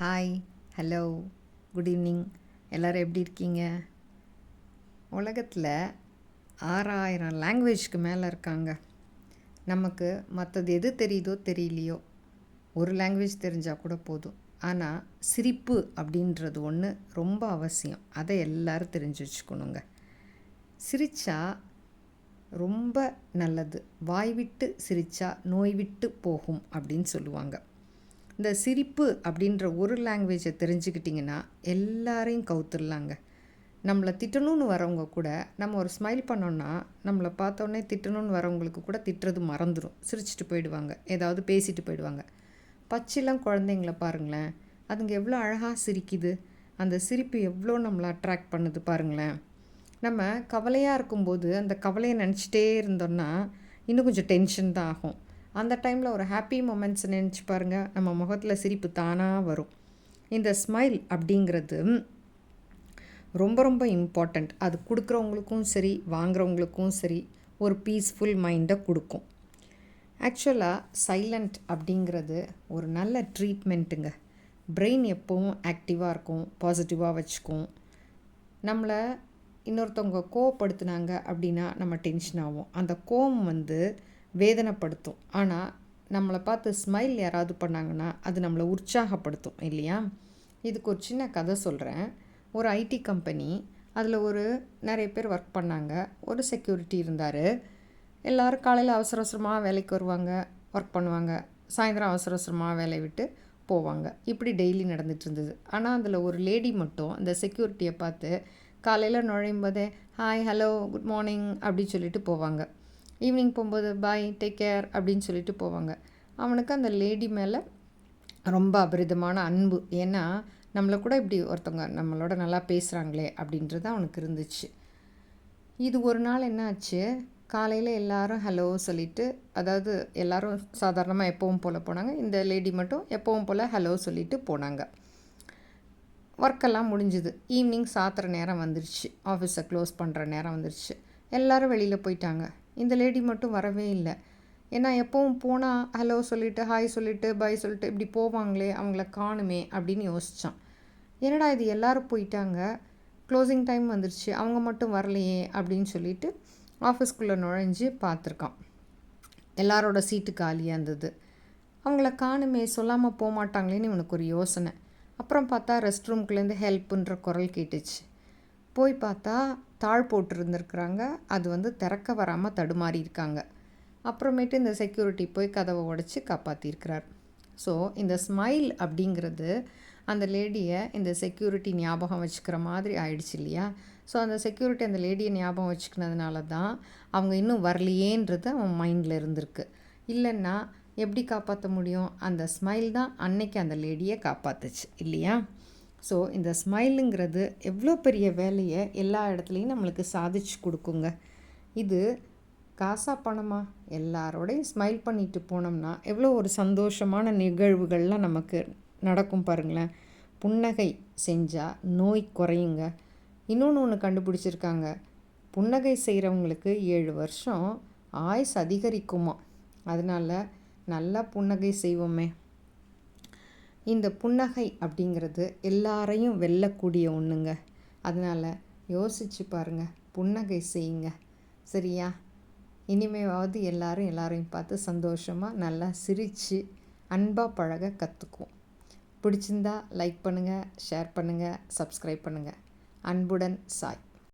Hi, hello, good evening. எல்லோரும் எப்படி இருக்கீங்க? உலகத்தில் 6000 லாங்குவேஜ்க்கு மேலே இருக்காங்க. நமக்கு மற்றது எது தெரியுதோ தெரியலையோ ஒரு லாங்குவேஜ் தெரிஞ்சால் கூட போதும். ஆனால் சிரிப்பு அப்படின்றது ஒன்று ரொம்ப அவசியம். அதை எல்லோரும் தெரிஞ்சு வச்சுக்கணுங்க. சிரித்தா ரொம்ப நல்லது. வாய் விட்டு சிரித்தா நோய் விட்டு போகும் அப்படின்னு சொல்லுவாங்க. இந்த சிரிப்பு அப்படின்ற ஒரு லாங்குவேஜை தெரிஞ்சுக்கிட்டிங்கன்னா எல்லாரையும் கவுத்துடலாங்க. நம்மளை திட்டணும்னு வரவங்க கூட நம்ம ஒரு ஸ்மைல் பண்ணோன்னா நம்மளை பார்த்தோன்னே திட்டணும்னு வரவங்களுக்கு கூட திட்டுறது மறந்துடும். சிரிச்சிட்டு போயிடுவாங்க, ஏதாவது பேசிட்டு போயிடுவாங்க. பச்சிலம் குழந்தைங்கள பாருங்களேன், அதுங்க எவ்வளோ அழகாக சிரிக்குது. அந்த சிரிப்பு எவ்வளோ நம்மளை அட்ராக்ட் பண்ணுது பாருங்களேன். நம்ம கவலையாக இருக்கும்போது அந்த கவலையை நினச்சிட்டே இருந்தோன்னா இன்னும் கொஞ்சம் டென்ஷன் தான் ஆகும். அந்த டைமில் ஒரு ஹாப்பி மொமெண்ட்ஸ் நினச்சி பாருங்கள், நம்ம முகத்தில் சிரிப்பு தானாக வரும். இந்த ஸ்மைல் அப்படிங்கிறது ரொம்ப ரொம்ப இம்பார்ட்டண்ட். அது கொடுக்குறவங்களுக்கும் சரி, வாங்குறவங்களுக்கும் சரி, ஒரு பீஸ்ஃபுல் மைண்டை கொடுக்கும். ஆக்சுவலாக சைலண்ட் அப்படிங்கிறது ஒரு நல்ல ட்ரீட்மெண்ட்டுங்க. பிரெயின் எப்போவும் ஆக்டிவாக இருக்கும், பாசிட்டிவாக வச்சுக்கும். நம்மளை இன்னொருத்தவங்க கோவப்படுத்துனாங்க அப்படின்னா நம்ம டென்ஷன் ஆகும். அந்த கோவம் வேதனைப்படுத்தும். ஆனால் நம்மளை பார்த்து ஸ்மைல் யாராவது பண்ணாங்கன்னா அது நம்மளை உற்சாகப்படுத்தும் இல்லையா? இதுக்கு ஒரு சின்ன கதை சொல்கிறேன். ஒரு ஐடி கம்பெனி, அதில் நிறைய பேர் ஒர்க் பண்ணாங்க. ஒரு செக்யூரிட்டி இருந்தார். எல்லோரும் காலையில் அவசர அவசரமாக வேலைக்கு வருவாங்க, ஒர்க் பண்ணுவாங்க. சாயந்தரம் அவசர அவசரமாக வேலையை விட்டு போவாங்க. இப்படி டெய்லி நடந்துகிட்டு இருந்தது. ஆனால் அதில் ஒரு லேடி மட்டும் அந்த செக்யூரிட்டியை பார்த்து காலையில் நுழையும் போதே ஹாய், ஹலோ, குட் மார்னிங் அப்படின்னு சொல்லிட்டு போவாங்க. ஈவினிங் போகும்போது பாய், டேக் கேர் அப்படின்னு சொல்லிட்டு போவாங்க. அவனுக்கு அந்த லேடி மேலே ரொம்ப அபரிதமான அன்பு. ஏன்னா நம்மளை கூட இப்படி ஒருத்தவங்க நம்மளோட நல்லா பேசுகிறாங்களே அப்படின்றது அவனுக்கு இருந்துச்சு. இது ஒரு நாள் என்ன ஆச்சு, காலையில் எல்லாரும் ஹலோ சொல்லிவிட்டு, அதாவது எல்லோரும் சாதாரணமாக எப்பவும் போல் போனாங்க. இந்த லேடி மட்டும் எப்பவும் போல் ஹலோ சொல்லிவிட்டு போனாங்க. ஒர்க்கெல்லாம் முடிஞ்சுது. ஈவினிங் சாத்துற நேரம் வந்துருச்சு, ஆஃபீஸை க்ளோஸ் பண்ணுற நேரம் வந்துருச்சு. எல்லோரும் வெளியில் போயிட்டாங்க. இந்த லேடி மட்டும் வரவே இல்லை. ஏன்னா எப்பவும் போனால் ஹலோ சொல்லிவிட்டு, ஹாய் சொல்லிவிட்டு, பாய் சொல்லிட்டு இப்படி போவாங்களே, அவங்கள காணுமே அப்படின்னு யோசித்தான். என்னடா இது, எல்லோரும் போயிட்டாங்க, க்ளோசிங் டைம் வந்துருச்சு, அவங்க மட்டும் வரலையே அப்படின்னு சொல்லிட்டு ஆஃபீஸ்க்குள்ளே நுழைஞ்சு பார்த்துருக்கான். எல்லாரோட சீட்டு காலியாக இருந்தது. அவங்கள காணுமே, சொல்லாமல் போக மாட்டாங்களேன்னு இவனுக்கு ஒரு யோசனை. அப்புறம் பார்த்தா ரெஸ்ட் ரூம்குள்ளேருந்து ஹெல்ப்புன்ற குரல் கேட்டுச்சு. போய் பார்த்தா தாழ் போட்டிருந்துருக்குறாங்க. அது திறக்க வராமல் தடுமாறி இருக்காங்க. அப்புறமேட்டு இந்த செக்யூரிட்டி போய் கதவை உடைச்சி காப்பாற்றிருக்கிறார். ஸோ இந்த ஸ்மைல் அப்படிங்கிறது அந்த லேடியை இந்த செக்யூரிட்டி ஞாபகம் வச்சுக்கிற மாதிரி ஆயிடுச்சு இல்லையா? ஸோ அந்த செக்யூரிட்டி அந்த லேடியை ஞாபகம் வச்சுக்கினதுனால தான் அவங்க இன்னும் வரலையேன்றது அவன் மைண்டில் இருந்திருக்கு. இல்லைன்னா எப்படி காப்பாற்ற முடியும்? அந்த ஸ்மைல் தான் அன்னைக்கு அந்த லேடியை காப்பாற்றுச்சு இல்லையா? ஸோ இந்த ஸ்மைலுங்கிறது எவ்வளோ பெரிய வேலையை எல்லா இடத்துலையும் நம்மளுக்கு சாதிச்சு கொடுக்குங்க. இது காசா பணமா, எல்லாரோடையும் ஸ்மைல் பண்ணிட்டு போனோம்னா எவ்வளோ ஒரு சந்தோஷமான நிகழ்வுகள்லாம் நமக்கு நடக்கும் பாருங்களேன். புன்னகை செஞ்சால் நோய் குறையுங்க. ஒன்று கண்டுபிடிச்சிருக்காங்க. புன்னகை செய்கிறவங்களுக்கு 7 வருஷம் ஆயுஸ் அதிகரிக்குமா. அதனால் நல்லா புன்னகை செய்வோமே. இந்த புன்னகை அப்படிங்கிறது எல்லாரையும் வெல்லக்கூடிய ஒன்றுங்க. அதனால் யோசித்து பாருங்கள், புன்னகை செய்யுங்க. சரியா? இனிமேவாவது எல்லாரையும் பார்த்து சந்தோஷமாக நல்லா சிரித்து அன்பாக பழக கற்றுக்குவோம். பிடிச்சிருந்தா லைக் பண்ணுங்கள், ஷேர் பண்ணுங்கள், சப்ஸ்கிரைப் பண்ணுங்கள். அன்புடன் சாய்.